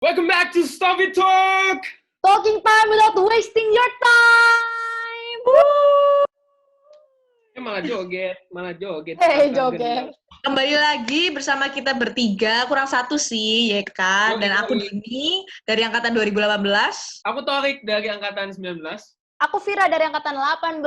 Welcome back to Stop It Talk! Talking time without wasting your time. Woo! Malah joget. Hey, joget. Kembali lagi bersama kita bertiga, kurang satu sih, ya kan? Dan aku Dini dari angkatan 2018. Aku Torik dari angkatan 19. Aku Vira dari angkatan 18.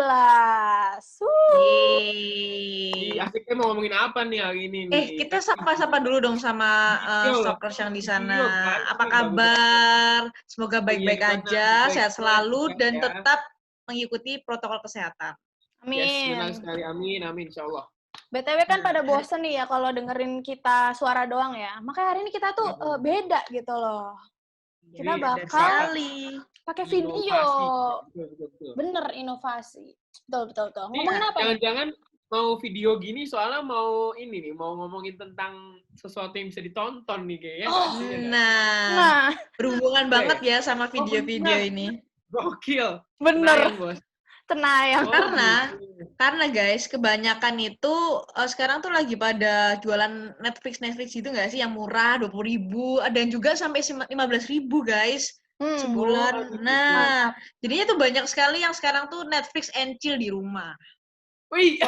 Yeay. Asiknya mau ngomongin apa nih hari ini nih? Kita sapa-sapa dulu dong sama stalkers yang di sana. Apa kabar? Semoga baik-baik aja, sehat selalu, dan tetap mengikuti protokol kesehatan. Amin. Yes, benar sekali. Amin, insyaallah. BTW kan pada bosen nih ya kalau dengerin kita suara doang ya. Makanya hari ini kita tuh beda gitu loh. Kita bakal pakai video. Betul. Bener, inovasi. Betul. Ngomongin apa? Jangan-jangan mau video gini soalnya mau ngomongin tentang sesuatu yang bisa ditonton nih kayaknya. Nah, berhubungan banget ya sama video-video ini. Gokil. Bener. Bos. Tenayang. Karena guys, kebanyakan itu sekarang tuh lagi pada jualan Netflix gitu nggak sih, yang murah 20.000, ada yang juga sampai 15.000 guys sebulan. Nah, jadinya tuh banyak sekali yang sekarang tuh Netflix and chill di rumah. Wih.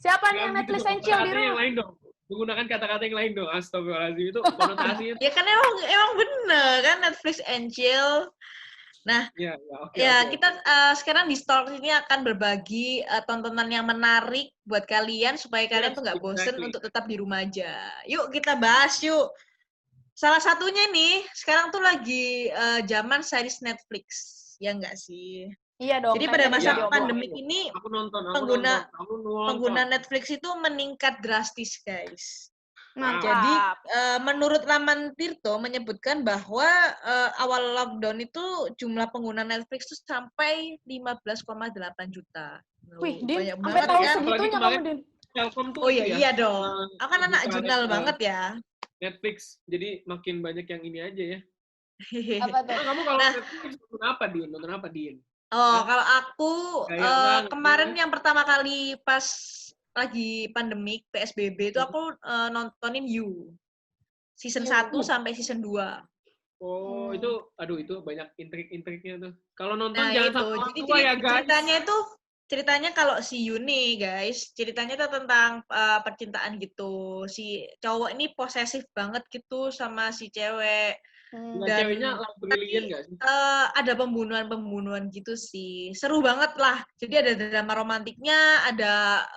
Siapa nih yang Netflix and chill di rumah? Yang lain dong. Menggunakan kata-kata yang lain dong. Astagfirullahaladzim, itu konotasinya. Ya kan emang bener kan Netflix and chill. Nah, kita sekarang di Stalk ini akan berbagi tontonan yang menarik buat kalian supaya kalian tuh nggak bosen untuk tetap di rumah aja. Yuk kita bahas yuk. Salah satunya nih, sekarang tuh lagi zaman series Netflix, ya nggak sih? Iya dong. Jadi pada masa pandemik ini pengguna Netflix itu meningkat drastis, guys. Mantap. Jadi menurut laman Tirto menyebutkan bahwa awal lockdown itu jumlah pengguna Netflix itu sampai 15,8 juta. Wih, Din, banyak sampai banget tahu kan? segitunya kamu, Din. Oh iya dong. Aku kan anak jurnal banget ya. Netflix, jadi makin banyak yang ini aja ya. Apa tuh? Kamu kalau Netflix nonton apa, Din? Oh, kalau aku kemarin yang pertama kali pas lagi pandemik PSBB itu aku nontonin You. Season 1 sampai season 2. Oh, itu banyak intrik-intriknya tuh. Kalau nonton jangan itu. sama Jadi tua ya, guys. Ceritanya kalau si You nih, guys, ceritanya tuh tentang percintaan gitu. Si cowok ini posesif banget gitu sama si cewek. Dan ceweknya brilian nggak sih? Ada pembunuhan gitu sih. Seru banget lah. Jadi ada drama romantiknya, ada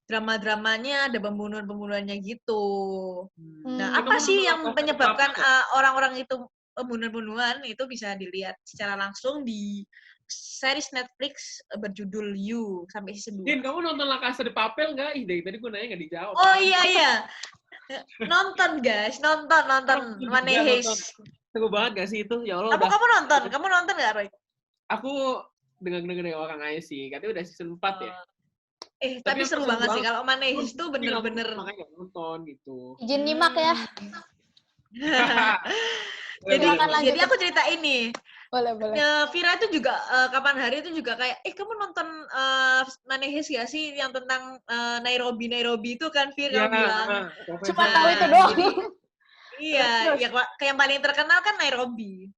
drama-dramanya, ada pembunuhannya gitu. Nah, apa sih yang menyebabkan orang-orang itu pembunuhan itu bisa dilihat secara langsung di series Netflix berjudul You sampai season 2. Din, kamu nonton La Casa de Papel nggak? Dari tadi gue nanya nggak dijawab. Oh iya. Nonton guys, nonton Manehes. Seru banget gak sih itu? Ya Allah. Kamu nonton nggak, Roy? Aku dengar dari orang aja sih, katanya udah season 4 ya. Tapi seru banget sih kalau Manehes tuh bener-bener. Makanya nonton gitu. Izin nyimak ya. Jadi aku cerita ini. Boleh. Vira itu juga kapan hari itu juga kayak, kamu nonton Manehes gak sih yang tentang Nairobi itu kan, Vira bilang. Cuma tahu itu doang. Iya, ya kayak yang paling terkenal kan Nairobi.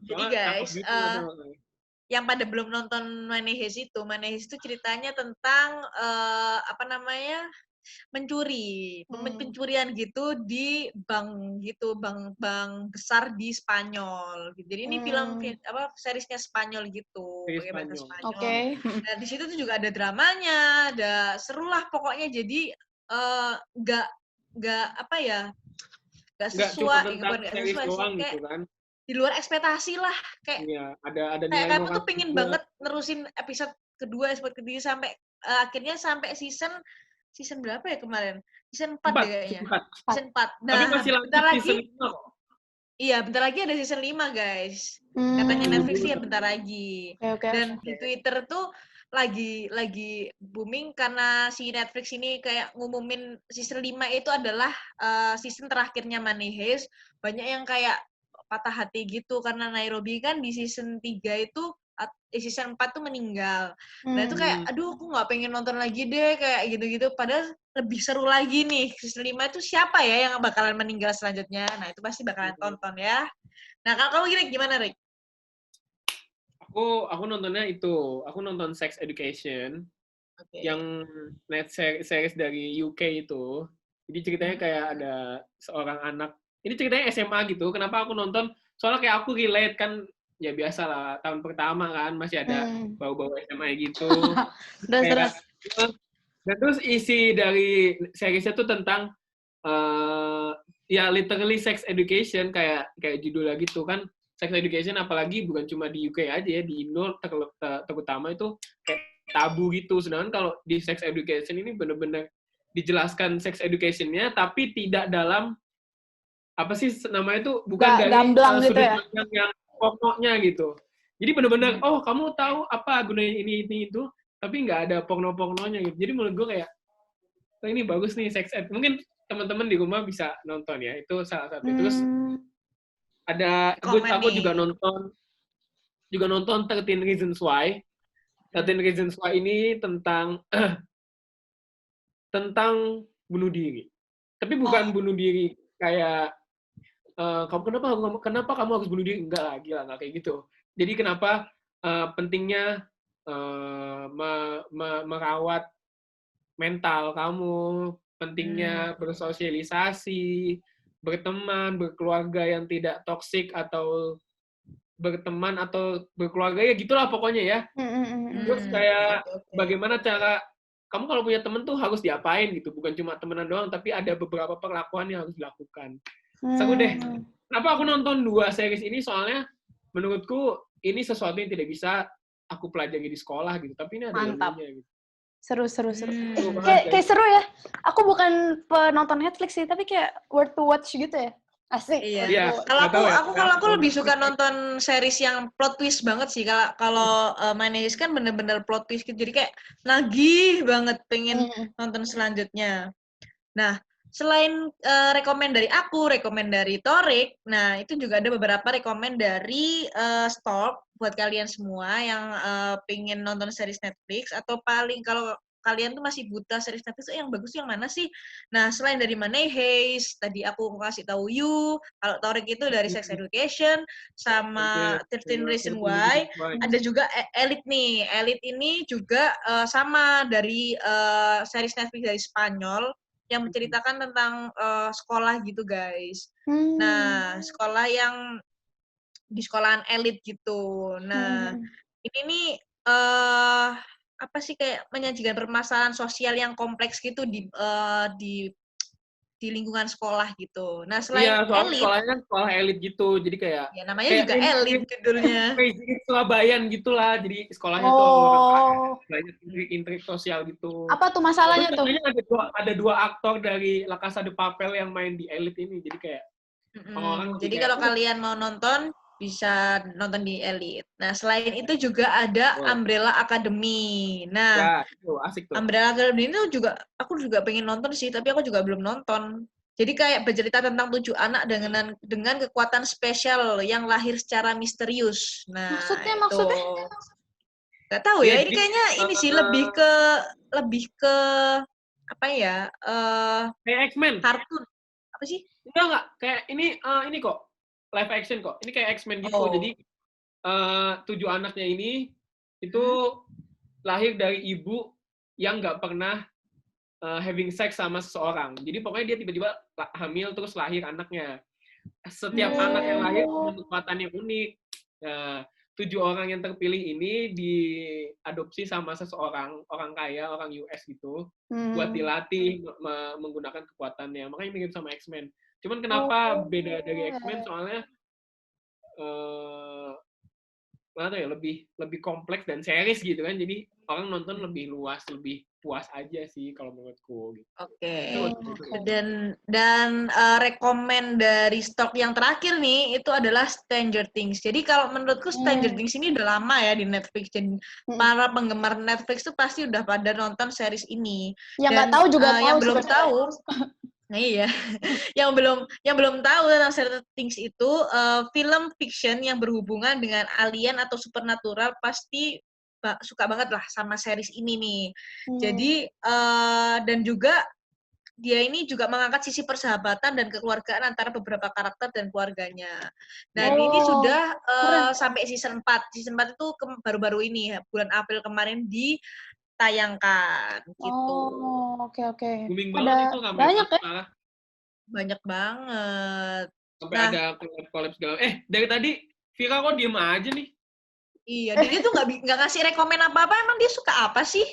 Jadi guys, yang pada belum nonton Manehes itu ceritanya tentang pencurian gitu di bank besar di Spanyol. Jadi ini seriesnya Spanyol gitu, pakai bahasa Spanyol. Oke. Nah, di situ tuh juga ada dramanya, ada seru lah pokoknya. Jadi nggak sesuai gitu kan. Di luar ekspektasi lah, kayak iya, ada kayak kamu tuh pengen banget nerusin episode kedua, episode ketiga sampai akhirnya sampai season berapa ya kemarin? Season 4 deh kayaknya. Season 4. Nah, tapi masih bentar lagi season 5 kok. Iya, bentar lagi ada season 5, guys. Katanya Netflix ya bentar lagi. Okay. Dan di Twitter tuh lagi booming karena si Netflix ini kayak ngumumin season 5 itu adalah season terakhirnya Manehes. Banyak yang kayak patah hati gitu karena Nairobi kan di season 3 itu season 4 tuh meninggal. Nah itu kayak aduh aku nggak pengen nonton lagi deh kayak gitu-gitu, padahal lebih seru lagi nih. Season 5 itu siapa ya yang bakalan meninggal selanjutnya? Nah, itu pasti bakalan tonton ya. Nah, kalau kamu gimana, Rick? Aku nontonnya itu. Aku nonton Sex Education. Yang series dari UK itu. Jadi ceritanya kayak ada seorang anak. Ini ceritanya SMA gitu. Kenapa aku nonton? Soalnya kayak aku relate kan. Ya biasa lah, tahun pertama kan masih ada bau-bau SMA gitu. Terus. Dan terus isi dari seriesnya tuh tentang ya literally sex education, kayak judulnya gitu kan. Sex education apalagi bukan cuma di UK aja ya, di Indo terutama itu kayak tabu gitu. Sedangkan kalau di sex education ini benar-benar dijelaskan sex education-nya tapi tidak dalam apa sih namanya itu, bukan dari gitu sudut ya? pandang yang pokoknya gitu. Jadi benar-benar oh kamu tahu apa gunanya ini itu, tapi nggak ada porno-pornonya gitu. Jadi menurut gue kayak oh, ini bagus nih sex ed. Mungkin teman-teman di rumah bisa nonton ya. Itu salah satu. Terus ada aku juga nonton 13 Reasons Why. 13 Reasons Why ini tentang tentang bunuh diri. Tapi bukan bunuh diri kayak kenapa kamu harus bunuh diri? Enggak lah, gila, enggak kayak gitu. Jadi kenapa pentingnya merawat mental kamu, pentingnya bersosialisasi, berteman, berkeluarga yang tidak toksik, atau berteman atau berkeluarga ya gitulah pokoknya ya. Terus kayak bagaimana cara kamu kalau punya temen tuh harus diapain gitu, bukan cuma temenan doang, tapi ada beberapa perlakuan yang harus dilakukan. Seru deh. Kenapa aku nonton 2 series ini? Soalnya menurutku ini sesuatu yang tidak bisa aku pelajari di sekolah gitu, tapi ini ada ilmunya gitu. Seru. Kayak seru ya. Aku bukan penonton Netflix sih, tapi kayak worth to watch gitu ya. Asik. Iya. Kalau aku lebih suka nonton series yang plot twist banget sih. Kalau Manis kan bener-bener plot twist gitu. Jadi kayak nagih banget pengen nonton selanjutnya. Nah, selain rekomen dari aku, rekomen dari Torik, nah itu juga ada beberapa rekomen dari Stalk buat kalian semua yang pengen nonton series Netflix, atau paling kalau kalian tuh masih buta series Netflix yang bagus yang mana sih? Nah, selain dari Money Heist, tadi aku kasih tahu You, kalau Torik itu dari Sex Education, sama 13 Reasons Why, ada juga Elite nih. Elite ini juga sama dari series Netflix dari Spanyol, yang menceritakan tentang sekolah gitu, guys. Nah, sekolah yang di sekolahan elit gitu. Nah, ini nih apa sih, kayak menyajikan permasalahan sosial yang kompleks gitu di lingkungan sekolah gitu. Nah, selain elit, sekolahnya kan sekolah elit gitu. Jadi kayak ya namanya kayak juga elit judulnya. Crazy Surabayaan gitulah. Jadi sekolahnya tuh orang banyak intrik sosial gitu. Apa tuh masalahnya tuh? Ada 2 aktor dari La Casa de Papel yang main di elit ini. Jadi kayak jadi kalau kalian mau nonton bisa nonton di Elite. Nah, selain itu juga ada Umbrella Academy. Nah, itu asik tuh. Umbrella Academy itu juga aku juga pengen nonton sih, tapi aku juga belum nonton. Jadi kayak bercerita tentang 7 anak dengan kekuatan spesial yang lahir secara misterius. Nah, maksudnya? Gak tahu ya. Ini kayaknya ini sih lebih ke apa ya? Kayak X-Men. Kartun. Apa sih? Enggak. Kayak ini kok. Live action kok. Ini kayak X-Men gitu. Jadi 7 anaknya ini itu lahir dari ibu yang nggak pernah having sex sama seseorang. Jadi pokoknya dia tiba-tiba hamil terus lahir anaknya. Setiap anak yang lahir punya kekuatan yang unik. 7 orang yang terpilih ini diadopsi sama seseorang, orang kaya, orang US gitu, buat dilatih menggunakan kekuatannya. Makanya mirip sama X-Men. Cuman kenapa beda dari X-Men? Soalnya lebih kompleks dan series gitu kan. Jadi orang nonton lebih luas, lebih puas aja sih kalau menurutku. Gitu. Oke. Dan rekomen dari stok yang terakhir nih itu adalah Stranger Things. Jadi kalau menurutku Stranger Things ini udah lama ya di Netflix. Jadi para penggemar Netflix tuh pasti udah pada nonton series ini. Yang nggak tahu juga yang belum tahu. Nah, iya. yang belum tahu tentang Stranger Things itu film fiction yang berhubungan dengan alien atau supernatural pasti suka banget lah sama series ini nih. Jadi dan juga dia ini juga mengangkat sisi persahabatan dan kekeluargaan antara beberapa karakter dan keluarganya. Dan ini sudah sampai season 4. Season 4 itu baru-baru ini, bulan April kemarin ditayangkan gitu. Oh, oke. Booming banget itu sampai banyak ya? Banyak banget. Sampai ada collab segala. Dari tadi Vira kok diem aja nih? Iya, dia tuh nggak ngasih rekomen apa-apa. Emang dia suka apa sih?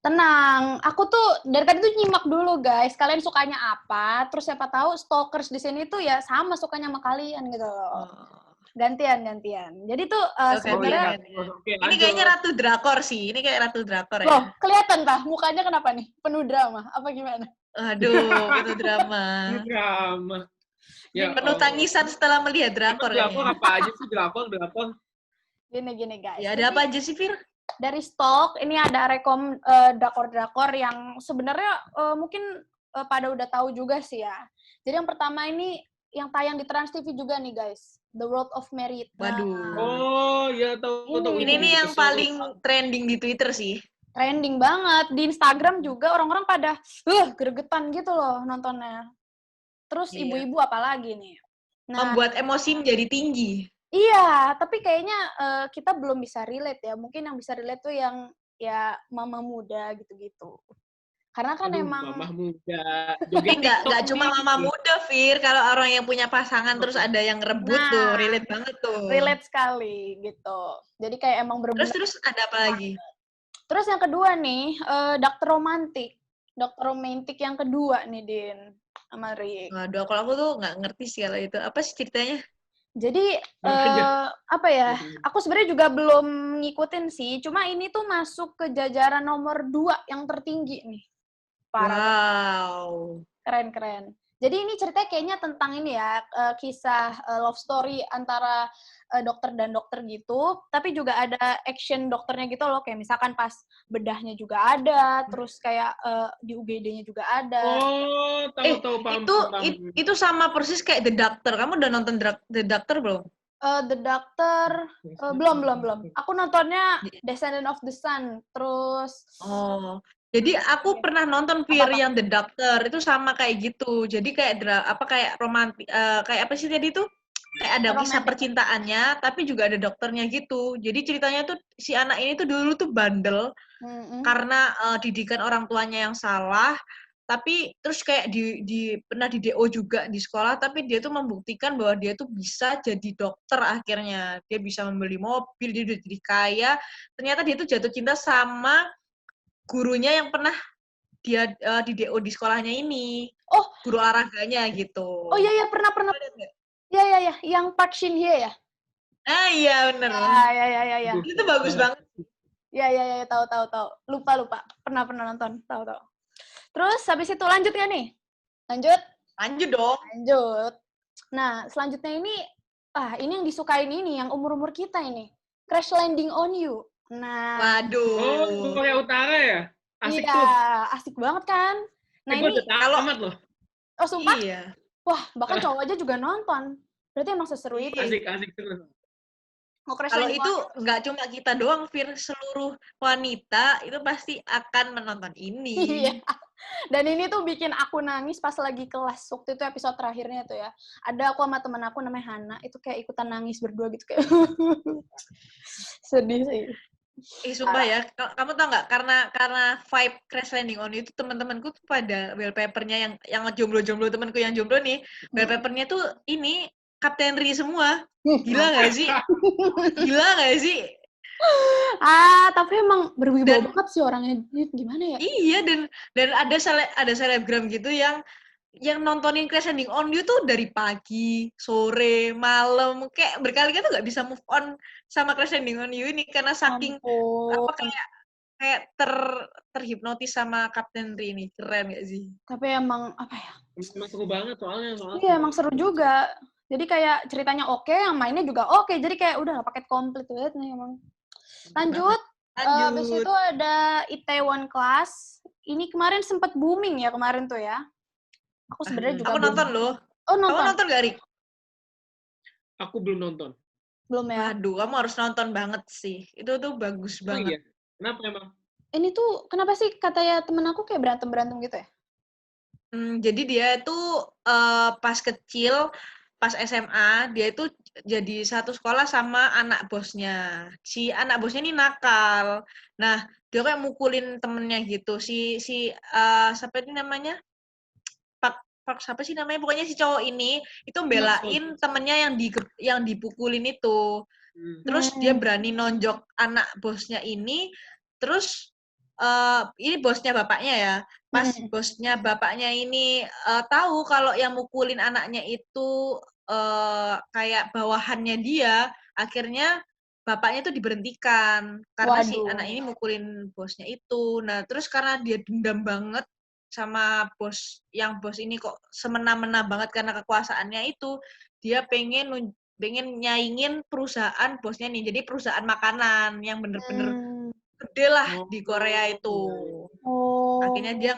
Tenang, aku tuh dari tadi tuh nyimak dulu guys. Kalian sukanya apa? Terus siapa tahu stalkers di sini tuh ya sama sukanya sama kalian gitu loh. Gantian. Jadi tuh sebenarnya ini kayaknya Ratu Drakor sih. Ini kayak Ratu Drakor ya. Loh, kelihatan tah mukanya kenapa nih? Penuh drama apa gimana? Aduh, penuh drama. Ya, penuh tangisan setelah melihat drakor. Drakor apa aja sih drakor? Gini guys. Ya ada apa aja sih, Fir? Dari stok ini ada rekom drakor-drakor yang sebenarnya mungkin pada udah tahu juga sih ya. Jadi yang pertama ini yang tayang di Trans TV juga nih guys, The World of Merit. Waduh. Oh ya tahu. Ini nih yang paling trending di Twitter sih. Trending banget di Instagram juga orang-orang pada gregetan gitu loh nontonnya. Terus ibu-ibu apalagi nih. Membuat emosi menjadi tinggi. Iya, tapi kayaknya kita belum bisa relate ya. Mungkin yang bisa relate tuh yang ya mama muda gitu-gitu. Karena kan emang mama muda. Tapi nggak cuma mama muda, Fir. Kalau orang yang punya pasangan terus ada yang rebut tuh, relate banget tuh. Relate sekali gitu. Jadi kayak emang bener-bener. Terus ada apa lagi? Terus yang kedua nih, Dokter Romantik. Dokter Romantik yang kedua nih, Din. Sama Rick. Waduh, kalau aku tuh nggak ngerti sih kalau itu. Apa sih ceritanya? Jadi apa ya? Aku sebenarnya juga belum ngikutin sih. Cuma ini tuh masuk ke jajaran nomor 2 yang tertinggi nih. Parah. Wow. Keren. Jadi ini ceritanya kayaknya tentang ini ya, kisah love story antara dokter dan dokter gitu. Tapi juga ada action dokternya gitu loh. Kayak misalkan pas bedahnya juga ada, terus kayak di UGD-nya juga ada. Oh, tahu paham. Itu sama persis kayak The Doctor. Kamu udah nonton The Doctor belum? The Doctor belum. Aku nontonnya Descendant of the Sun. Terus jadi aku pernah nonton Fear yang The Doctor itu sama kayak gitu. Jadi kayak kayak romantis kayak apa sih tadi tuh? Kayak ada kisah percintaannya tapi juga ada dokternya gitu. Jadi ceritanya tuh si anak ini tuh dulu tuh bandel karena didikan orang tuanya yang salah. Tapi terus kayak pernah di DO juga di sekolah, tapi dia tuh membuktikan bahwa dia tuh bisa jadi dokter akhirnya. Dia bisa membeli mobil, dia udah jadi kaya. Ternyata dia tuh jatuh cinta sama gurunya yang pernah dia di DO di sekolahnya ini. Oh, guru olahraganya gitu. Oh iya pernah. Iya, yang Park Shin Hye ya? Iya bener. Iya. Itu bagus banget. Iya, tahu. Lupa. Pernah nonton, tahu. Terus habis itu lanjut nggak nih? Lanjut dong. Lanjut. Nah, selanjutnya ini yang disukain ini, yang umur-umur kita ini. Crash Landing on You. Nah. Waduh. Korea Utara ya? Asik tuh. Iya, asik banget kan? Nah, ini kalau amat loh. Oh, sumpah? Iya. Wah, bahkan cowok aja juga nonton. Berarti emang seseru itu. Asik terus. Kalau itu nggak cuma kita doang, Fir, seluruh wanita itu pasti akan menonton ini. Iya. Dan ini tuh bikin aku nangis pas lagi kelas. Waktu itu episode terakhirnya tuh ya. Ada aku sama temen aku namanya Hana, itu kayak ikutan nangis berdua gitu kayak. Sedih sih. Sumpah ya, kamu tau nggak? Karena vibe Crash Landing on You itu teman-temanku tuh pada wallpapernya yang jomblo-jomblo, temanku yang jomblo nih, wallpapernya tuh ini Kapten Ri semua. Gila nggak sih? Tapi emang berwibawa banget sih orangnya. Gimana ya? Iya, dan ada selebgram gitu yang nontonin Crash Landing on You tuh dari pagi, sore, malam, kayak berkali-kali tuh nggak bisa move on sama Crash Landing on You ini karena saking kayak terhipnotis sama Kapten Ri ini. Keren gak sih? Tapi emang apa ya? Emang seru banget soalnya. Iya, emang seru juga. Jadi kayak ceritanya oke, yang mainnya juga oke. Jadi kayak udah paket komplit banget nih emang. Lanjut. Habis itu ada Itaewon Class. Ini kemarin sempat booming ya kemarin tuh ya. Aku sebenarnya juga nonton loh. Oh, nonton. Kamu nonton gak, Rik? Aku belum nonton. Belum ya? Aduh, kamu harus nonton banget sih. Itu tuh bagus banget. Iya. Kenapa emang? Ini tuh kenapa sih katanya temen aku kayak berantem gitu ya? Jadi dia itu pas kecil, pas SMA, dia itu jadi satu sekolah sama anak bosnya. Si anak bosnya ini nakal. Nah, dia kayak mukulin temennya gitu. Siapa itu namanya? Pak siapa sih namanya? Pokoknya si cowok ini itu belain temennya yang dipukulin itu. Terus dia berani nonjok anak bosnya ini. Terus ini bosnya bapaknya ya. Pas bosnya bapaknya ini tahu kalau yang mukulin anaknya itu kayak bawahannya dia, akhirnya bapaknya itu diberhentikan karena si anak ini mukulin bosnya itu. Nah, terus karena dia dendam banget sama bos ini kok semena-mena banget karena kekuasaannya itu, dia pengen nyaingin perusahaan bosnya nih. Jadi perusahaan makanan yang bener-bener gede lah di Korea itu. Akhirnya dia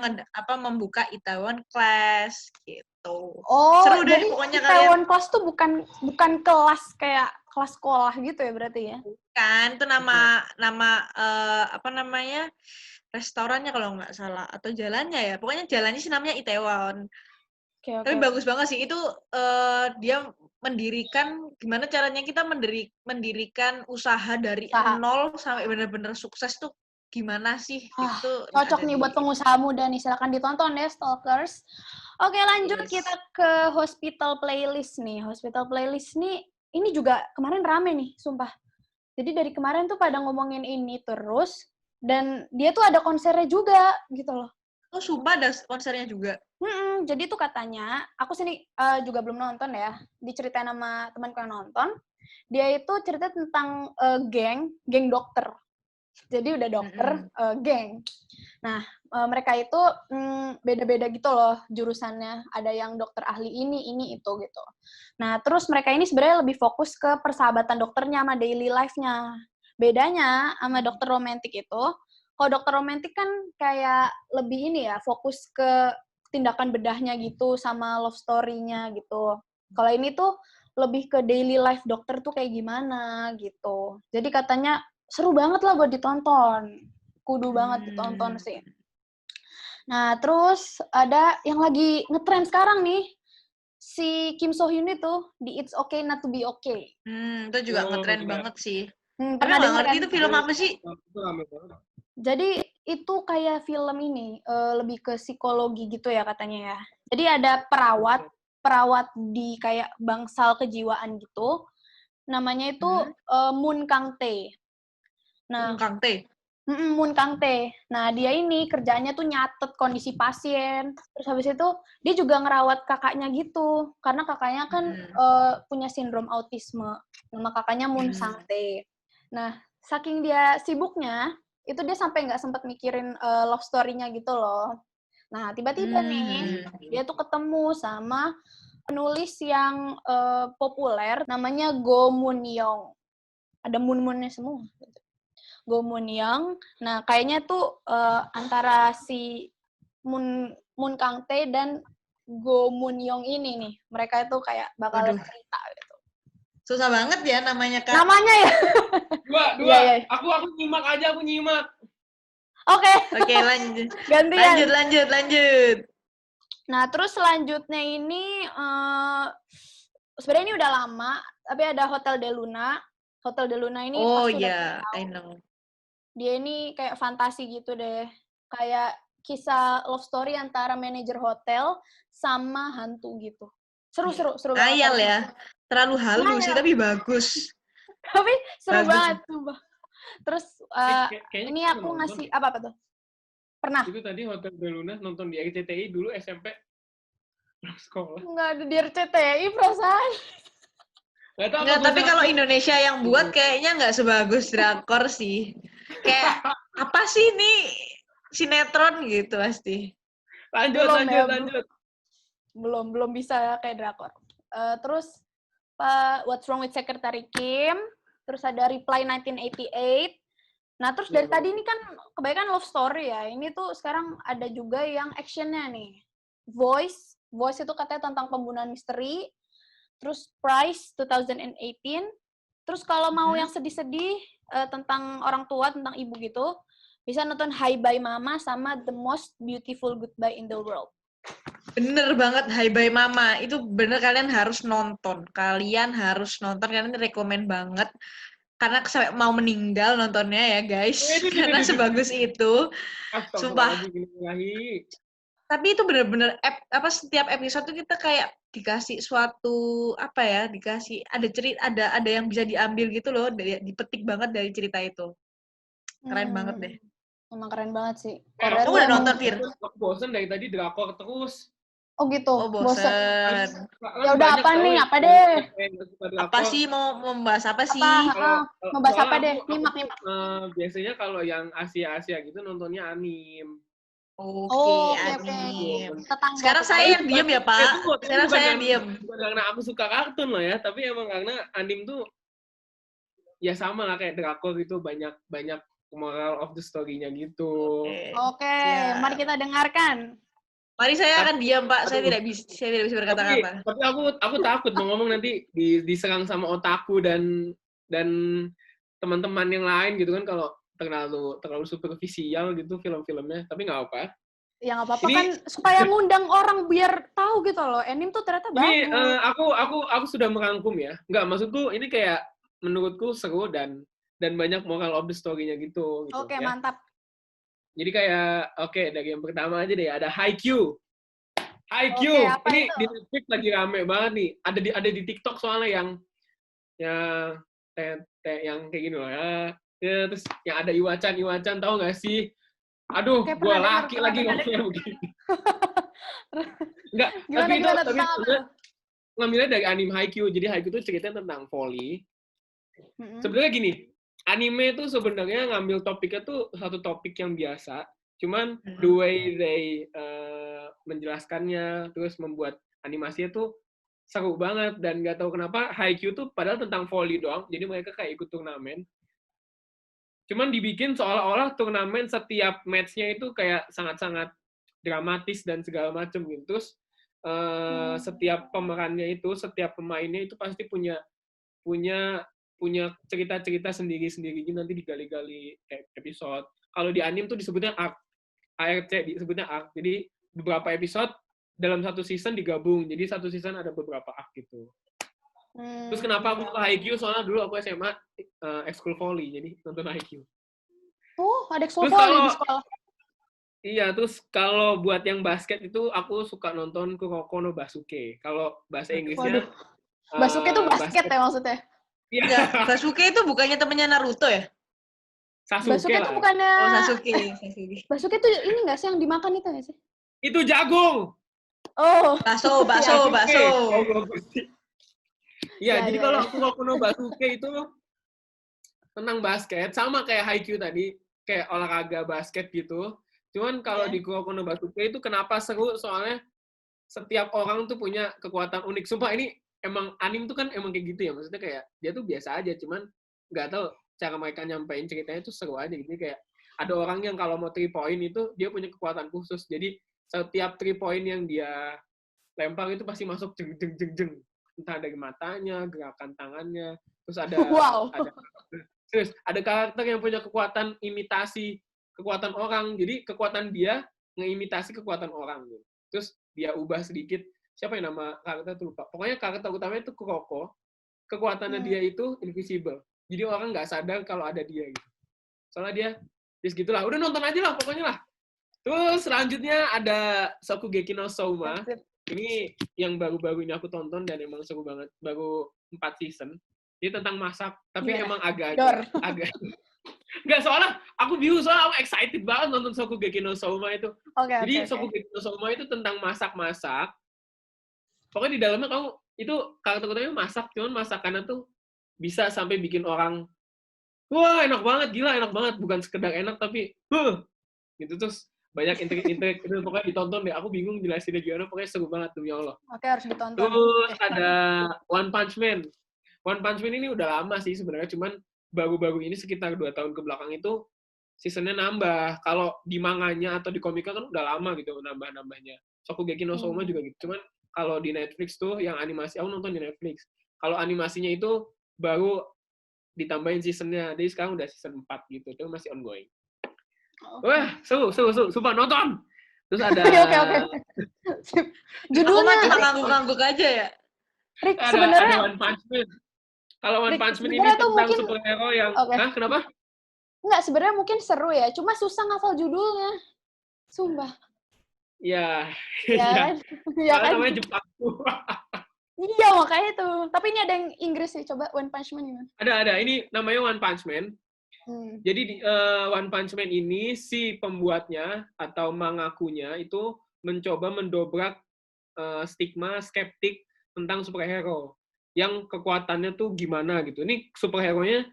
membuka Itaewon Class gitu. Seru deh jadi pokoknya Itaewon Class tuh bukan kelas kayak kelas sekolah gitu ya berarti ya? Kan itu nama apa namanya? Restorannya kalau nggak salah atau jalannya ya. Pokoknya jalannya sih namanya Itaewon. Tapi bagus banget sih itu dia mendirikan gimana caranya kita mendirikan usaha dari nol sampai benar-benar sukses tuh gimana sih itu cocok nih buat pengusaha muda nih, silakan ditonton ya Stalkers. Oke, lanjut kita ke Hospital Playlist nih. Hospital Playlist nih ini juga kemarin rame nih sumpah, jadi dari kemarin tuh pada ngomongin ini terus, dan dia tuh ada konsernya juga gitu loh. Oh sumpah ada konsernya juga? Jadi tuh katanya, aku sini juga belum nonton ya, diceritain sama temanku yang nonton, dia itu cerita tentang geng dokter. Jadi udah dokter, geng. Nah, mereka itu beda-beda gitu loh jurusannya. Ada yang dokter ahli ini, itu gitu. Nah, terus mereka ini sebenarnya lebih fokus ke persahabatan dokternya sama daily life-nya. Bedanya sama dokter romantik itu, kalau dokter romantik kan kayak lebih ini ya, fokus ke tindakan bedahnya gitu, sama love story-nya gitu. Kalau ini tuh lebih ke daily life dokter tuh kayak gimana gitu. Jadi katanya seru banget lah buat ditonton. Kudu banget ditonton sih. Nah, terus ada yang lagi ngetren sekarang nih. Si Kim So Hyun itu di It's Okay Not to Be Okay. Itu juga ngetren banget sih. Pernah dengar kan? Itu film apa sih? Jadi itu kayak film ini, lebih ke psikologi gitu ya katanya ya. Jadi ada perawat di kayak bangsal kejiwaan gitu. Namanya itu Moon Kang Tae. Nah, Moon Kang Tae. Nah, dia ini kerjaannya tuh nyatet kondisi pasien. Terus habis itu dia juga ngerawat kakaknya gitu. Karena kakaknya kan punya sindrom autisme. Nama kakaknya Moon Kang Tae. Nah, saking dia sibuknya, itu dia sampai nggak sempat mikirin love story-nya gitu loh. Nah, tiba-tiba nih, dia tuh ketemu sama penulis yang populer, namanya Go Moon Young. Ada Moon-Moonnya semua. Go Moon Young. Nah, kayaknya tuh antara si Moon Kang Tae dan Go Moon Young ini nih, mereka itu kayak bakal cerita gitu. Susah banget ya namanya, Kak. Namanya ya? Dua. Yeah. Aku nyimak aja, aku nyimak. Oke, lanjut. Gantian. Lanjut. Nah, terus selanjutnya ini sebenarnya ini udah lama, tapi ada Hotel de Luna. Hotel de Luna ini pasti udah tahu. I know. Dia ini kayak fantasi gitu deh. Kayak kisah love story antara manajer hotel sama hantu gitu. Seru banget. Ayal ya. Terlalu halus sih, tapi bagus. Tapi seru banget, sumpah. Terus ini aku ngasih apa tuh? Pernah? Itu tadi Hotel de Luna nonton di RCTI dulu SMP sekolah. Nggak ada di RCTI perasaan. Nggak, tapi kalau Indonesia yang buat kayaknya nggak sebagus drakor sih. Kayak apa sih ini sinetron gitu pasti. Lanjut. Belum bisa kayak drakor. Terus What's Wrong with Secretary Kim, terus ada Reply 1988. Nah, terus dari tadi ini kan kebanyakan love story ya. Ini tuh sekarang ada juga yang actionnya nih. Voice itu katanya tentang pembunuhan misteri. Terus Price 2018. Terus kalau mau yang sedih-sedih tentang orang tua, tentang ibu gitu, bisa nonton Hi Bye Mama sama The Most Beautiful Goodbye in the World. Bener banget, Hai Bye Mama. Itu bener, kalian harus nonton. Kalian rekomen banget. Karena sampai mau meninggal nontonnya ya, guys. Karena sebagus itu. Sumpah. Tapi itu bener-bener setiap episode tuh kita kayak dikasih suatu dikasih ada yang bisa diambil gitu loh, dipetik banget dari cerita itu. Keren banget deh. Emang keren banget sih. Kamu udah nonton, Fir? Aku bosen dari tadi drakor terus. Oh gitu. Oh, bosen. Ya udah apa nih? Apa deh? Apa sih mau membahas apa sih? Membahas apa deh? Nyimak. Biasanya kalau yang Asia gitu nontonnya anim. Oke, anim. Sekarang saya yang diem ya, Pak. Sekarang saya yang diem. Bukan karena aku suka kartun loh ya, tapi emang karena anim tuh ya sama lah kayak drakor gitu, banyak moral of the story-nya gitu. Oke. Mari kita dengarkan. Mari, saya akan diam, Pak. Saya tidak bisa berkata-kata. Tapi aku takut mau ngomong nanti diserang sama otaku dan teman-teman yang lain gitu kan kalau terlalu superficial gitu film-filmnya. Tapi nggak apa. Ya nggak apa-apa kan supaya ngundang orang biar tahu gitu loh. Anime tuh ternyata bagus. Ini aku sudah merangkum ya. Nggak, maksudku ini kayak menurutku seru dan banyak moral of the story-nya gitu. Oke, ya. Mantap. Jadi kayak, dari yang pertama aja deh, ada Haikyuu. Ini itu? di Netflix lagi rame banget nih. Ada di TikTok soalnya yang kayak gini loh ya. Terus yang ada Iwachan, tahu nggak sih? Aduh, gua laki lagi ngomongnya begini. Enggak, tapi ngambilnya dari anime Haikyuu. Jadi Haikyuu itu ceritanya tentang volley. Sebenarnya gini, anime itu sebenarnya ngambil topiknya tuh satu topik yang biasa, cuman the way they menjelaskannya, terus membuat animasinya tuh seru banget, dan nggak tahu kenapa Haikyuu tuh padahal tentang volley doang, jadi mereka kayak ikut turnamen, cuman dibikin seolah-olah turnamen setiap match-nya itu kayak sangat-sangat dramatis dan segala macam gitu. Terus setiap pemerannya itu, setiap pemainnya itu pasti punya cerita-cerita sendiri-sendiri nanti digali-gali episode. Kalau di anime tuh disebutnya arc. ARC disebutnya arc. Jadi beberapa episode dalam satu season digabung. Jadi satu season ada beberapa arc gitu. Terus kenapa aku suka Haikyuu? Soalnya dulu aku SMA ekskul volley, jadi nonton Haikyuu. Ada ekskul volley di sekolah. Iya, terus kalau buat yang basket itu aku suka nonton Kuroko no Basuke. Kalau bahasa Inggrisnya Basuke itu basket ya maksudnya? Iya. Sasuke itu bukannya temennya Naruto ya? Basuke itu bukannya... Oh, Sasuke. Basuke itu ini nggak sih yang dimakan itu nggak sih? Itu jagung! Oh. Bakso. Iya, jadi kalau Kuroko no Basuke itu tentang basket, sama kayak Haikyuu tadi, kayak olahraga basket gitu. Cuman kalau di Kuroko no Basuke itu kenapa seru? Soalnya setiap orang tuh punya kekuatan unik. Sumpah ini emang anime tuh kan emang kayak gitu ya, maksudnya kayak dia tuh biasa aja, cuman nggak tahu cara mereka nyampein ceritanya tuh seru aja gitu. Kayak ada orang yang kalau mau 3 point itu dia punya kekuatan khusus, jadi setiap 3 point yang dia lempar itu pasti masuk jeng, entah dari matanya, gerakan tangannya, terus ada karakter yang punya kekuatan imitasi kekuatan orang, jadi kekuatan dia ngeimitasi kekuatan orang gitu. Terus dia ubah sedikit. Siapa yang nama karakter itu lupa. Pokoknya karakter utamanya itu Kuroko. Kekuatannya dia itu invisible. Jadi orang nggak sadar kalau ada dia gitu. Soalnya dia, gitulah. Udah nonton aja lah pokoknya lah. Terus selanjutnya ada Shokugeki no Souma. Ini yang baru-baru ini aku tonton dan emang seru banget. Baru 4 season. Ini tentang masak, tapi emang agak nggak, soalnya aku bingung, soalnya aku excited banget nonton Shokugeki no Souma itu. Jadi Shokugeki no Souma itu tentang masak-masak. Pokoknya di dalamnya kamu itu karakter utamanya masak, cuman masakannya tuh bisa sampai bikin orang wah enak banget, gila enak banget, bukan sekedar enak tapi gitu. Terus banyak intrik-intrik itu, pokoknya ditonton deh. Aku bingung jelasinnya gimana, pokoknya seru banget demi Allah. Oke, harus ditonton. Terus ada One Punch Man. One Punch Man ini udah lama sih sebenarnya, cuman baru-baru ini sekitar 2 tahun ke belakang itu seasonnya nambah. Kalau di manganya atau di komiknya kan udah lama gitu nambah-nambahnya. Shokugeki no Souma juga gitu. Cuman kalau di Netflix tuh yang animasi, aku nonton di Netflix. Kalau animasinya itu baru ditambahin seasonnya. Jadi sekarang udah season 4 gitu. Itu masih ongoing. Wah, seru. Sumpah nonton. Terus ada Oke. Judulnya Aku mah cuma ngangguk-ngangguk aja ya. Rick ada sebenarnya One Punch Man. Kalau One Rick Punch Man ini sebenarnya tuh tentang mungkin superhero yang oke. kenapa? Enggak, sebenarnya mungkin seru ya, cuma susah ngafal judulnya. Sumpah. Ya, Ya ya. kan? Ya Soalnya kan? namanya Jepang. Iya, makanya itu. Tapi ini ada yang Inggris sih, coba One Punch Man gimana? Ada. Ini namanya One Punch Man. Hmm. Jadi One Punch Man ini si pembuatnya atau mangakunya itu mencoba mendobrak stigma skeptik tentang superhero yang kekuatannya tuh gimana gitu. Ini superhero-nya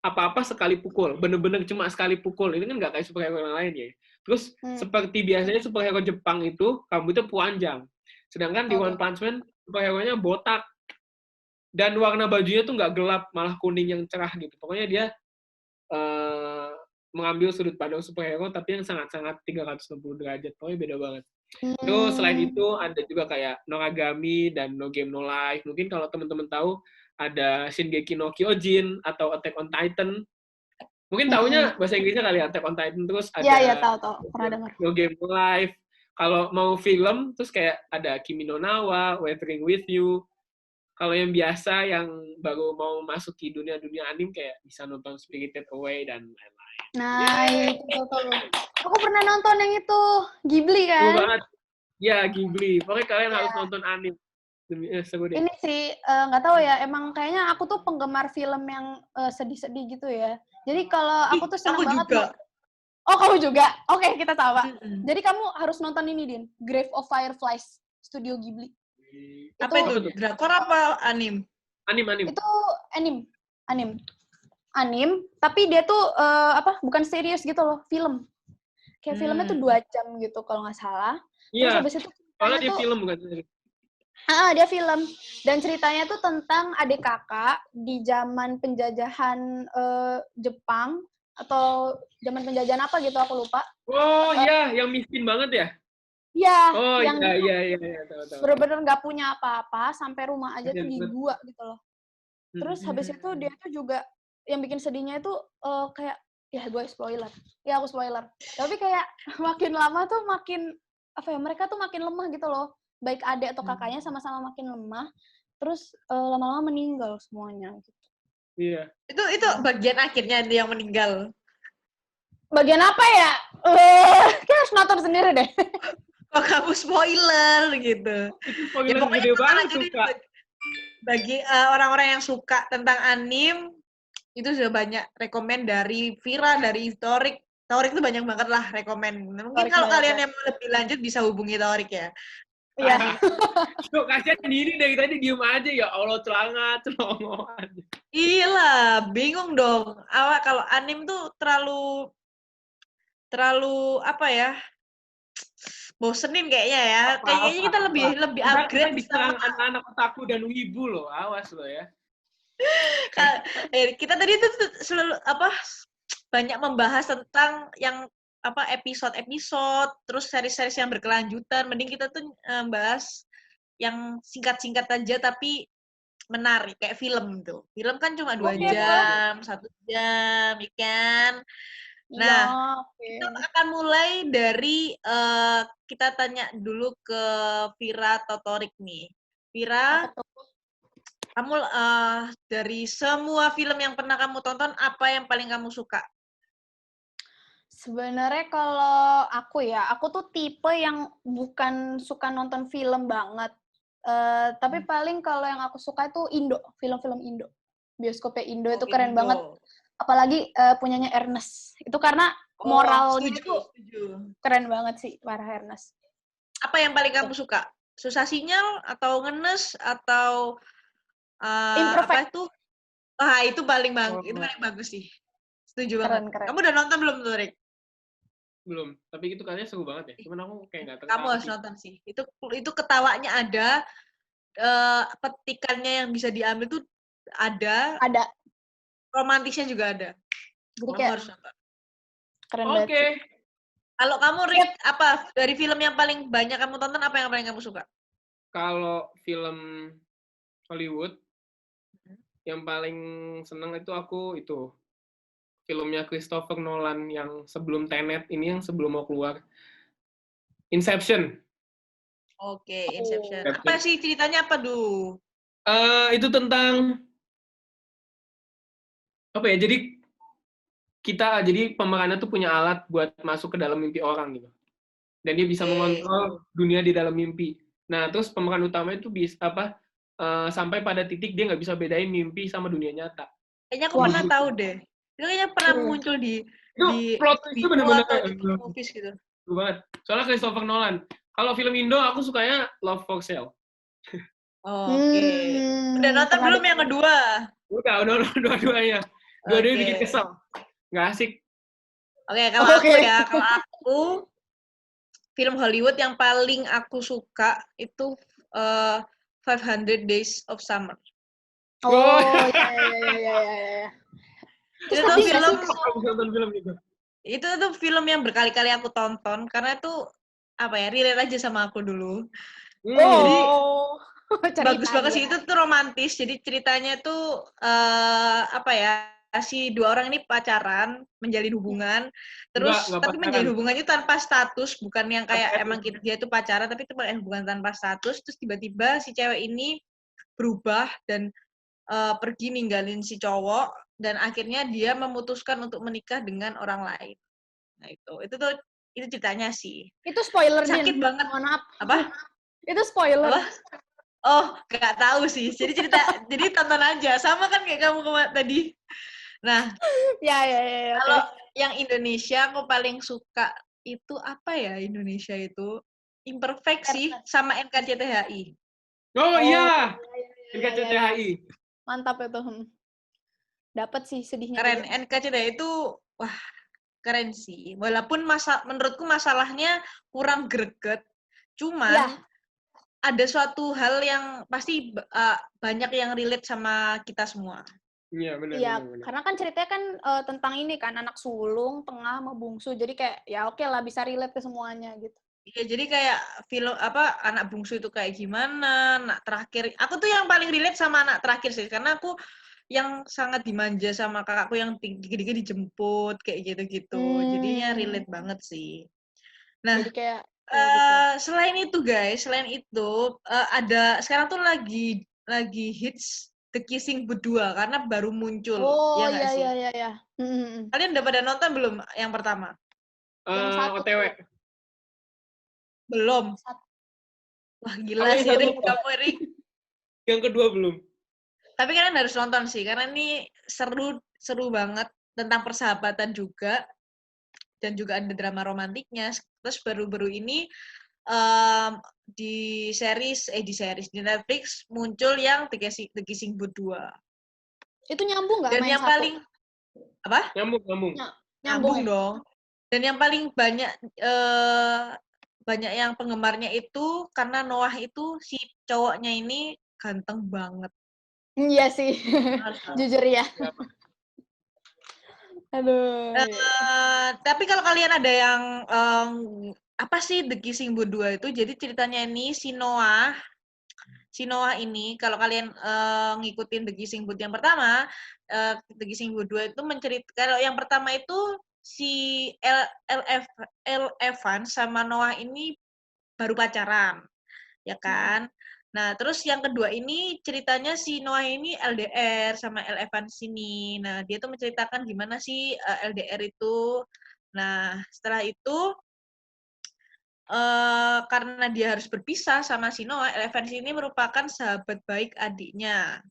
apa-apa sekali pukul, bener-bener cuma sekali pukul. Ini kan nggak kayak superhero yang lain ya. Terus seperti biasanya superhero Jepang itu rambutnya panjang, sedangkan di One Punch Man superhero-nya botak dan warna bajunya tuh nggak gelap, malah kuning yang cerah gitu. Pokoknya dia mengambil sudut pandang superhero tapi yang sangat-sangat 360 derajat. Pokoknya beda banget. Terus selain itu ada juga kayak Noragami dan No Game No Life. Mungkin kalau teman-teman tahu ada Shingeki no Kyojin atau Attack on Titan. Mungkin taunya bahasa Inggrisnya kali ya, Attack on Titan. Terus ada Iya, tahu. Pernah dengar. No Game No Life. Kalau mau film, terus kayak ada Kimi no Na wa, Weathering with You. Kalau yang biasa, yang baru mau masuk ke dunia anime, kayak bisa nonton Spirited Away dan lain-lain. Nah, itu tuh. Aku pernah nonton yang itu, Ghibli kan? Seru banget. Ya, Ghibli. Pokoknya kalian harus nonton anime. Seru deh. Ini sih, nggak tahu ya, emang kayaknya aku tuh penggemar film yang sedih-sedih gitu ya. Jadi kalau aku tuh seneng banget. Juga. Oh, kamu juga? Oke, kita sama. Jadi kamu harus nonton ini, Din. Grave of Fireflies, Studio Ghibli. Apa itu? Drakor apa anim? Anim. Itu anim, tapi dia tuh bukan serius gitu loh, film. Kayak filmnya tuh 2 jam gitu kalau nggak salah. Iya. Terus habis itu soalnya dia film bukan serius. Dia film. Dan ceritanya tuh tentang adik kakak di zaman penjajahan Jepang atau zaman penjajahan apa gitu, aku lupa. Oh iya, yang miskin banget ya? Iya. Oh yang iya, tahu. Bener-bener nggak punya apa-apa, sampai rumah aja tuh di gua gitu loh. Terus habis itu dia tuh juga yang bikin sedihnya itu kayak ya gue spoiler. Ya aku spoiler. Tapi kayak makin lama tuh makin mereka tuh makin lemah gitu loh. Baik adik atau kakaknya sama-sama makin lemah. Terus lama-lama meninggal semuanya gitu. Iya. Itu bagian akhirnya dia yang meninggal. Bagian apa ya? Kayak harus nonton sendiri deh. Kok kamu spoiler gitu. Itu spoiler gede banget suka. Bagi orang-orang yang suka tentang anime, itu sudah banyak rekomen dari Vira, dari Torik. Torik itu banyak banget lah rekomen. Mungkin kalau kalian yang mau lebih lanjut bisa hubungi Torik ya. Iya. Kok kasihan ini dari tadi diem aja, ya Allah, celongoan. Iya lah, bingung dong. Awak kalau anime tuh terlalu apa ya? Bosenin kayaknya ya. Kayaknya kita lebih upgrade diserang anak-anak otaku dan wibu loh. Awas loh ya. Kita tadi tuh selalu banyak membahas tentang yang episode-episode, terus seri-seri yang berkelanjutan. Mending kita tuh bahas yang singkat-singkat aja tapi menarik kayak film tuh. Film kan cuma 2 jam, 1 jam, ya kan? Nah, kita akan mulai dari kita tanya dulu ke Vira atau Torik nih. Vira, kamu dari semua film yang pernah kamu tonton, apa yang paling kamu suka? Sebenarnya kalau aku tuh tipe yang bukan suka nonton film banget. Tapi paling kalau yang aku suka itu film-film Indo. Bioskopnya Indo itu keren banget. Apalagi punyanya Ernest. Itu karena moralnya itu keren banget sih, parah Ernest. Apa yang paling kamu suka? Susah sinyal atau ngenes atau apa itu? Itu paling bagus sih. Setuju banget. Keren. Kamu udah nonton belum tuh, Rick? Belum, tapi itu kayaknya seru banget ya. Cuman aku kayak nggak tertarik. Kamu harus nonton sih. Itu ketawanya ada, petikannya yang bisa diambil tuh ada. Romantisnya juga ada. Jadi kayak harus nonton. Keren banget. Oke. Kalau kamu, Rick, apa dari film yang paling banyak kamu tonton, apa yang paling kamu suka? Kalau film Hollywood, yang paling seneng itu aku filmnya Christopher Nolan yang sebelum Tenet ini, yang sebelum mau keluar. Inception. Oke, Inception. Apa sih ceritanya apa dulu? Itu tentang apa ya? Jadi pemerannya tuh punya alat buat masuk ke dalam mimpi orang gitu. Dan dia bisa mengontrol dunia di dalam mimpi. Nah, terus pemeran utama itu sampai pada titik dia nggak bisa bedain mimpi sama dunia nyata. Kayaknya aku pernah tahu deh. Itu kayaknya pernah muncul di plot twist itu benar-benar movies gitu. Banget. Soalnya Christopher Nolan. Kalau film Indo aku sukanya Love for Sale. Oke. Udah nonton belum yang kedua? Udah dua-duanya. Dua-duanya bikin kesel. Nggak asik. Oke, kalau aku film Hollywood yang paling aku suka itu 500 Days of Summer. Oh, ya. Itu tuh film yang berkali-kali aku tonton karena itu relate aja sama aku dulu. Jadi bagus banget sih, itu tuh romantis. Jadi ceritanya tuh si dua orang ini pacaran, menjalin hubungan, terus tapi menjalin hubungannya tanpa status, bukan yang kayak emang dia tuh pacaran, tapi itu hubungan tanpa status. Terus tiba-tiba si cewek ini berubah dan pergi ninggalin si cowok, dan akhirnya dia memutuskan untuk menikah dengan orang lain. Nah itu ceritanya sih. Itu spoiler, sakit banget. Mohon maaf. Apa? Itu spoiler. Apa? Oh, nggak tahu sih. Jadi tonton aja. Sama kan kayak kamu tadi. Nah, ya. Kalau yang Indonesia aku paling suka itu apa ya Indonesia itu? Imperfeksi sama NKCTHI. Oh iya. NKCTHI. Mantap itu. Dapat sih sedihnya. Keren. NKCTHI itu wah, keren sih. Walaupun menurutku masalahnya kurang greget. Cuman ada suatu hal yang pasti banyak yang relate sama kita semua. Iya, benar. Iya, karena kan ceritanya kan tentang ini kan, anak sulung, tengah, sama bungsu. Jadi kayak ya oke lah, bisa relate ke semuanya gitu. Iya, jadi kayak film anak bungsu itu kayak gimana, anak terakhir. Aku tuh yang paling relate sama anak terakhir sih, karena aku yang sangat dimanja sama kakakku yang dikit-dikit dijemput kayak gitu-gitu. Jadinya relate banget sih. Nah, jadi kayak selain itu guys, ada sekarang tuh lagi hits The Kissing Booth 2 karena baru muncul. Oh iya. Kalian udah pada nonton belum yang pertama? Yang satu OTW. Belum. Wah gila sih Rik, kamu Rik. Yang kedua belum. Tapi kalian harus nonton sih karena ini seru banget, tentang persahabatan juga. Dan juga ada drama romantiknya. Terus baru-baru ini di Netflix muncul yang The Kissing Booth 2. Itu nyambung nggak? Dan yang paling apa? Nyambung dong. Dan yang paling banyak yang penggemarnya itu karena Noah itu si cowoknya ini ganteng banget. Iya sih. Jujur ya. Aduh. Tapi kalau kalian ada yang apa sih The Kissing Booth 2 itu? Jadi ceritanya ini si Noah ini, kalau kalian ngikutin The Kissing Booth yang pertama, The Kissing Booth 2 itu menceritakan, kalau yang pertama itu si Elle Evans sama Noah ini baru pacaran, ya kan? Nah, terus yang kedua ini ceritanya si Noah ini LDR sama Elle Evans ini. Nah, dia tuh menceritakan gimana sih LDR itu. Nah, setelah itu karena dia harus berpisah sama si Noah, Elle Evans ini merupakan sahabat baik adiknya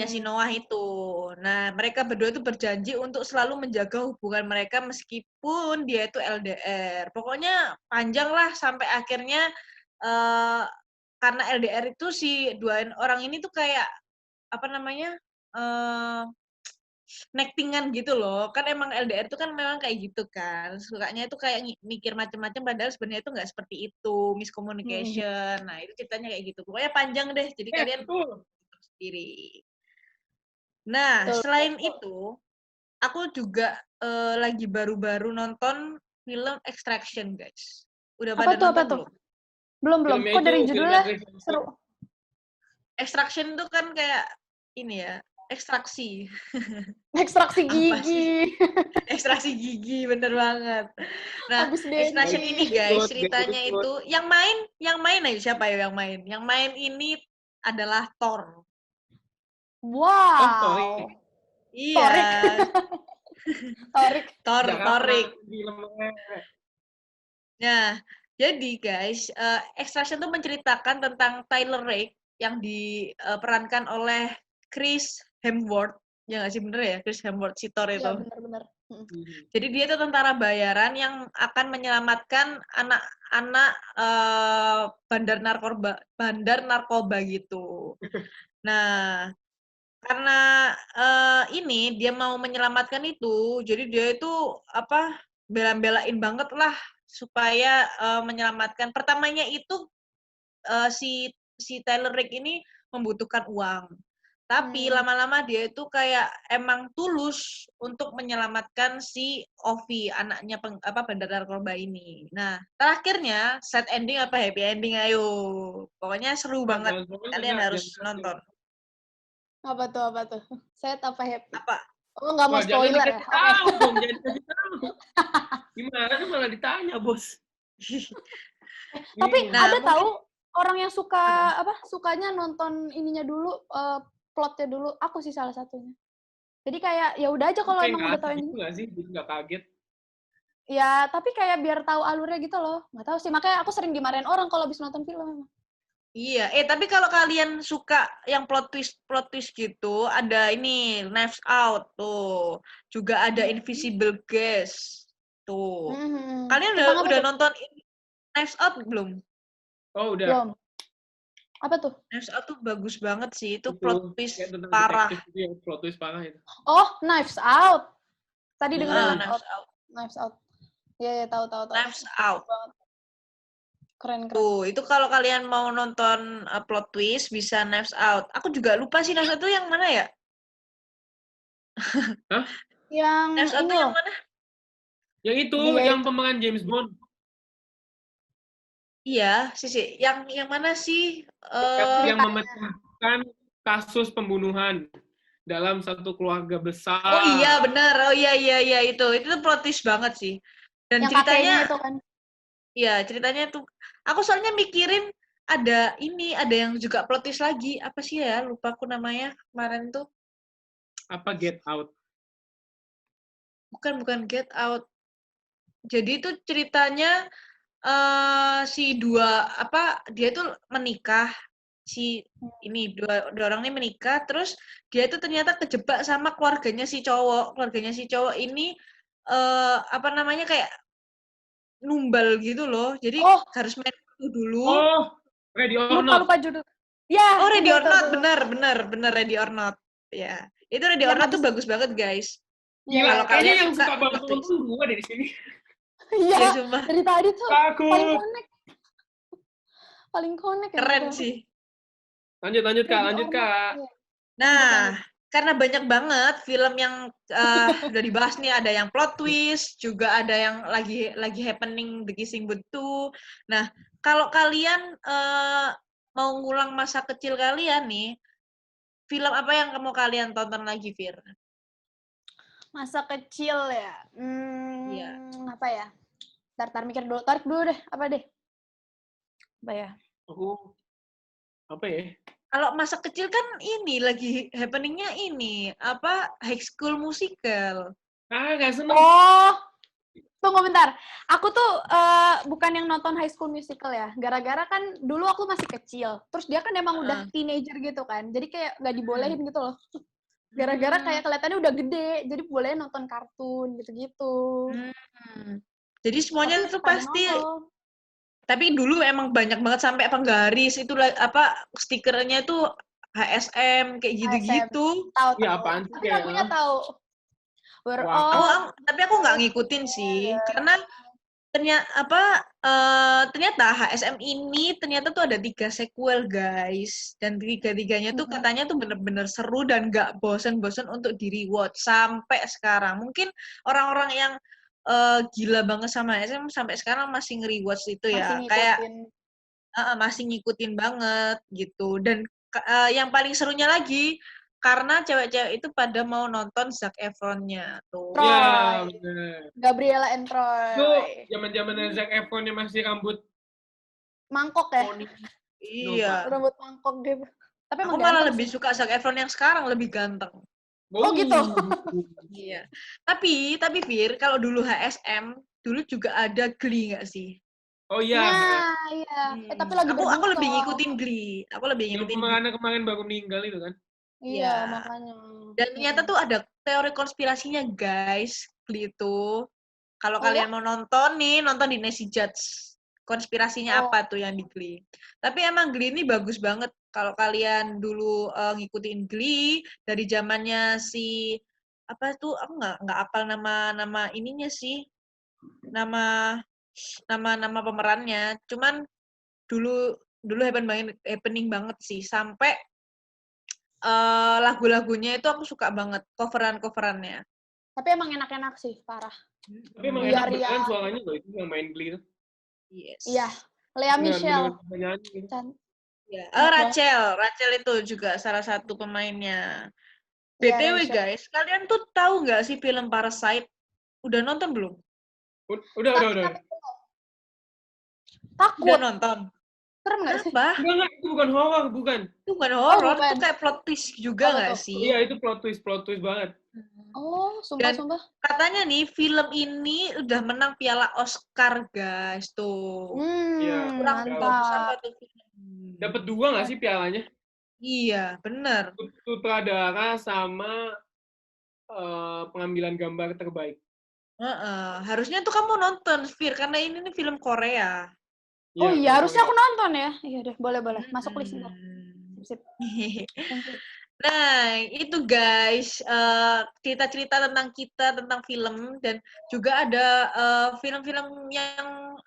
si Noah itu. Nah, mereka berdua itu berjanji untuk selalu menjaga hubungan mereka meskipun dia itu LDR. Pokoknya panjang lah sampai akhirnya karena LDR itu si dua orang ini tuh kayak nektingan gitu loh. Kan emang LDR itu kan memang kayak gitu kan. Sukanya itu kayak mikir macam-macam padahal sebenarnya itu nggak seperti itu, miscommunication. Nah, itu ceritanya kayak gitu. Pokoknya panjang deh. Jadi kalian sendiri. Nah, selain itu, aku juga lagi baru-baru nonton film Extraction, guys. Udah pada nonton belum? Belum. Kok dari judulnya seru? Extraction itu kan kayak ini ya, ekstraksi. Ekstraksi Apa sih? gigi. Ekstraksi gigi, bener banget. Nah, Habis Extraction denti. ini guys, Good, ceritanya good. itu yang main aja siapa ya yang main? Yang main ini adalah Thor. Oh, Wow. Torik. Iya, Torik. Torik. Filmnya. Nah, jadi guys, Extraction itu menceritakan tentang Tyler Rake yang diperankan oleh Chris Hemsworth. Ya nggak sih, bener ya? Chris Hemsworth, si Thor Iya, itu. benar-benar. Jadi dia itu tentara bayaran yang akan menyelamatkan anak-anak bandar narkoba gitu. Nah, karena ini dia mau menyelamatkan itu, jadi dia itu apa bela-belain banget lah supaya menyelamatkan. Pertamanya itu si Tyler Rake ini membutuhkan uang. Tapi lama-lama dia itu kayak emang tulus untuk menyelamatkan si Ovi, anaknya bandar narkoba ini. Nah, terakhirnya sad ending apa happy ending ayo. Pokoknya seru banget. Kalian harus nonton. Apa tuh? Saya apa happy? Apa? Oh, nggak mau spoiler ya? Oke. Tahu dong, jangan kasih tahu. Gimana kan malah ditanya, Bos. Tapi ada mungkin, tahu orang yang sukanya nonton ininya dulu, plotnya dulu. Aku sih salah satunya. Jadi kayak ya udah aja kalau emang udah tahu ini. Gitu nggak sih? Jadi nggak kaget. Ya, tapi kayak biar tahu alurnya gitu loh. Nggak tahu sih, makanya aku sering dimarahin orang kalau habis nonton film. iya. Tapi kalau kalian suka yang plot twist gitu, ada ini Knives Out tuh, juga ada Invisible Guest tuh. Kalian udah nonton Knives Out belum? Oh, udah. Belum. Apa tuh? Knives Out tuh bagus banget sih, itu plot twist parah. Plot twist parah itu. Oh, Knives Out. Tadi dengerin Knives Out. Iya, tahu. Knives Out. Keren. Tuh, itu kalau kalian mau nonton plot twist bisa Knives Out. Aku juga lupa sih Knives Out itu yang mana ya? Hah? Yang Knives Out itu yang mana? Yang itu, yang pemeran James Bond. Iya, sih. Yang mana sih? Yang memecahkan kasus pembunuhan dalam satu keluarga besar. Oh iya, benar. Oh iya itu. Itu tuh plot twist banget sih. Dan yang ceritanya itu kan. Iya, ceritanya tuh aku soalnya mikirin ada yang juga plot twist lagi. Apa sih ya? Lupa aku namanya kemarin tuh. Apa Get Out? Bukan Get Out. Jadi itu ceritanya si dia tuh menikah, dua orang ini menikah, terus dia tuh ternyata kejebak sama keluarganya si cowok ini kayak numbal gitu loh, jadi harus main dulu. Ready or Not. Lupa judul. Ya. Ready or Not, bener Ready or Not. Ya, itu Ready or Not tuh bagus banget guys. Gila, kalau kayaknya yang suka banget nonton gue dari sini. Iya, dari tadi tuh paling connect. Keren sih. Lanjut Kak. Nah, karena banyak banget film yang udah dibahas nih, ada yang plot twist, juga ada yang lagi happening The Kissing Booth 2. Nah, kalau kalian mau ngulang masa kecil kalian nih, film apa yang kamu kalian tonton lagi, Fir? Masa kecil ya? Iya. Apa ya? Tar mikir dulu. Tarik dulu deh. Apa deh? Apa ya? Apa ya? Kalau masa kecil kan ini lagi happeningnya ini High School Musical. Nggak seneng. Oh, tunggu bentar. Aku tuh bukan yang nonton High School Musical ya. Gara-gara kan dulu aku masih kecil. Terus dia kan emang udah teenager gitu kan. Jadi kayak nggak dibolehin gitu loh. Gara-gara kayak kelihatannya udah gede. Jadi boleh nonton kartun gitu-gitu. Jadi semuanya itu pasti. Tapi dulu emang banyak banget sampai penggaris itu stikernya itu HSM kayak gitu-gitu. Iya, apaan sih? Tapi lagunya tahu. Tapi aku nggak ngikutin sih, karena ternyata HSM ini ternyata tuh ada 3 sequel guys, dan tiga-tiganya tuh katanya tuh bener-bener seru dan nggak bosen-bosen untuk di rewatch sampai sekarang. Mungkin orang-orang yang gila banget sama HSM sampai sekarang masih nge-rewatch itu ya, kayak masih ngikutin banget gitu. Dan yang paling serunya lagi, karena cewek-cewek itu pada mau nonton Zac Efron-nya tuh. Troy. Ya, bener. Gabriella and Troy. Itu zaman-zaman Zac Efron-nya masih rambut mangkok ya? poni. Iya. Rambut mangkok gitu. Tapi Aku emang malah ganteng lebih sih. suka Zac Efron yang sekarang, lebih ganteng. Oh, gitu. Iya. Tapi Fir, kalau dulu HSM, dulu juga ada Glee nggak sih? Oh iya. Nah, iya. Tapi lagi aku lebih berbusa. ngikutin Glee. Aku lebih Yang ngikutin Glee. pemerannya kemarin baru meninggal itu kan? Iya, Iya. makanya. Dan ternyata tuh ada teori konspirasinya, guys. Glee itu. Kalau kalian mau nonton nih, nonton di Nancy Judge. Konspirasinya apa tuh yang di Glee. Tapi emang Glee ini bagus banget. Kalau kalian dulu ngikutin Glee dari zamannya si apa tuh, aku nggak apal nama ininya sih, nama pemerannya. Cuman dulu happening banget sih, sampai lagu-lagunya itu aku suka banget, coverannya. Tapi emang enak-enak sih, parah. Tapi emang enak beneran suaranya loh itu yang main Glee itu. Yes. Iya, Lea Michele. Ya. Rachel itu juga salah satu pemainnya. BTW guys, kalian tuh tahu nggak sih film Parasite? Udah nonton belum? Udah. Takut. Udah nonton? Serem nggak sih? Enggak, itu bukan horor, bukan. Itu bukan horor, itu kayak plot twist juga nggak sih? Iya, itu plot twist banget. Oh, sumpah. Katanya nih, film ini udah menang piala Oscar, guys, tuh. Iya, mantap. Dapat 2 nggak sih pialanya? Iya, bener. Sutradara sama pengambilan gambar terbaik. Harusnya tuh kamu nonton, Fir, karena ini nih film Korea. Oh iya, harusnya aku nonton ya. Iya deh, boleh. Masuk list ntar. Sip. Nah, itu guys, cerita-cerita tentang kita, tentang film, dan juga ada film-film yang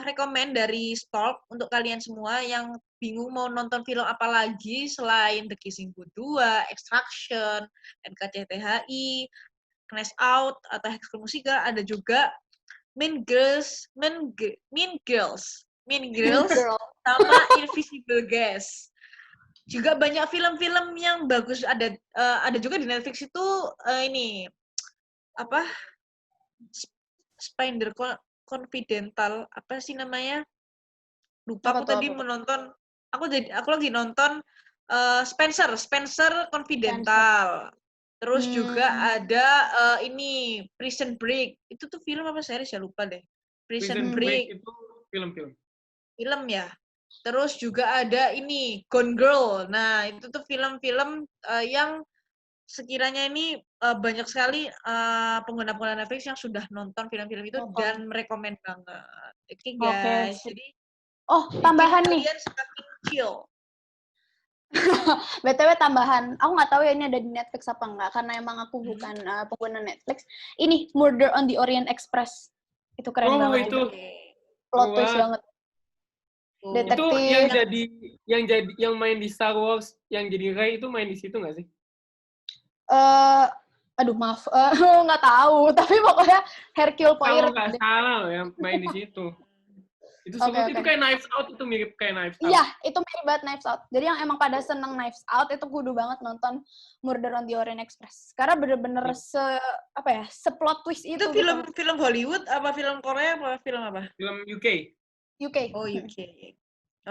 rekomend dari Stalk untuk kalian semua yang bingung mau nonton film apa lagi selain The Kissing Booth 2, Extraction, NKCTHI, Knives Out, atau High School Musical, ada juga Mean Girls, sama Invisible Guest. Juga banyak film-film yang bagus, ada juga di Netflix itu ini apa, Spider Confidential, apa sih namanya, lupa aku tadi menonton, aku lagi nonton Spencer Confidential. Terus juga ada ini Prison Break, itu tuh film apa series ya, lupa deh. Prison Break itu film ya. Terus juga ada ini Gone Girl. Nah, itu tuh film-film yang sekiranya ini banyak sekali pengguna-pengguna Netflix yang sudah nonton film-film itu dan merekomend banget. Oke, guys. Jadi tambahan nih. Kalian semakin chill. BTW tambahan. Aku nggak tahu ya ini ada di Netflix apa enggak, karena emang aku bukan pengguna Netflix. Ini Murder on the Orient Express. Itu keren banget. Itu plot twist banget. Detektif. Itu yang main di Star Wars, yang jadi Rey itu main di situ nggak sih? Aduh maaf, nggak tahu. Tapi pokoknya Hercule Poirot. Kalau nggak salah yang main di situ. Itu itu kayak Knives Out, itu mirip kayak Knives Out. Iya, itu mirip banget Knives Out. Jadi yang emang pada seneng Knives Out itu kudu banget nonton Murder on the Orient Express. Karena bener-bener se-plot twist itu. Itu film Hollywood apa film Korea apa film apa? Film UK. Oh, UK.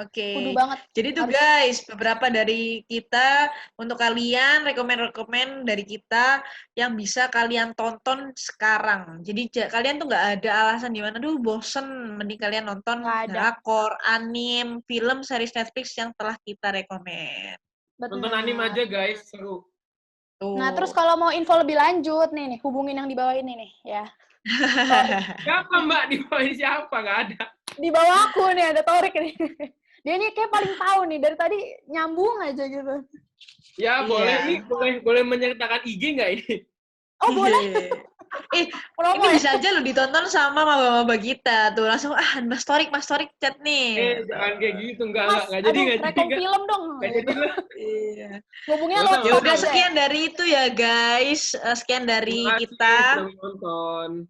Oke. Kudu banget. Jadi tuh guys, beberapa dari kita untuk kalian, rekomend dari kita yang bisa kalian tonton sekarang. Jadi kalian tuh nggak ada alasan di mana, bosen, mending kalian nonton drakor, anime, film, series Netflix yang telah kita rekomend. Nonton anime aja guys, seru. Tuh. Nah, terus kalau mau info lebih lanjut nih, hubungin yang di bawah ini nih, ya. Siapa Mbak? Di bawah ini siapa? Nggak ada. Di bawah aku nih, ada Torik nih. Dia ini kayak paling tahu nih, dari tadi nyambung aja gitu. Ya, boleh nih, boleh menyertakan IG nggak ini? Oh, boleh. Ini bisa aja lo ditonton sama maba-maba kita. Tuh, langsung, Mas Torik chat nih. Jangan kayak gitu, nggak jadi. Rekom film dong. Nggak jadi lah. Iya. Ngomongnya ya udah, sekian dari itu ya, guys. Sekian dari kita. Nonton.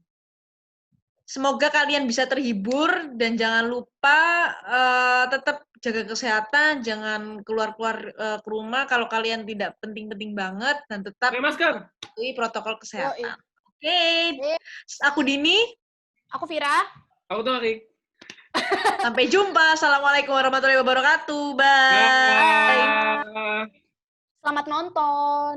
Semoga kalian bisa terhibur dan jangan lupa tetap jaga kesehatan, jangan keluar-keluar ke rumah kalau kalian tidak penting-penting banget dan tetap patuhi protokol kesehatan. Oke. Aku Dini. Aku Vira. Aku Torik. Sampai jumpa. Assalamualaikum warahmatullahi wabarakatuh. Bye. Selamat nonton.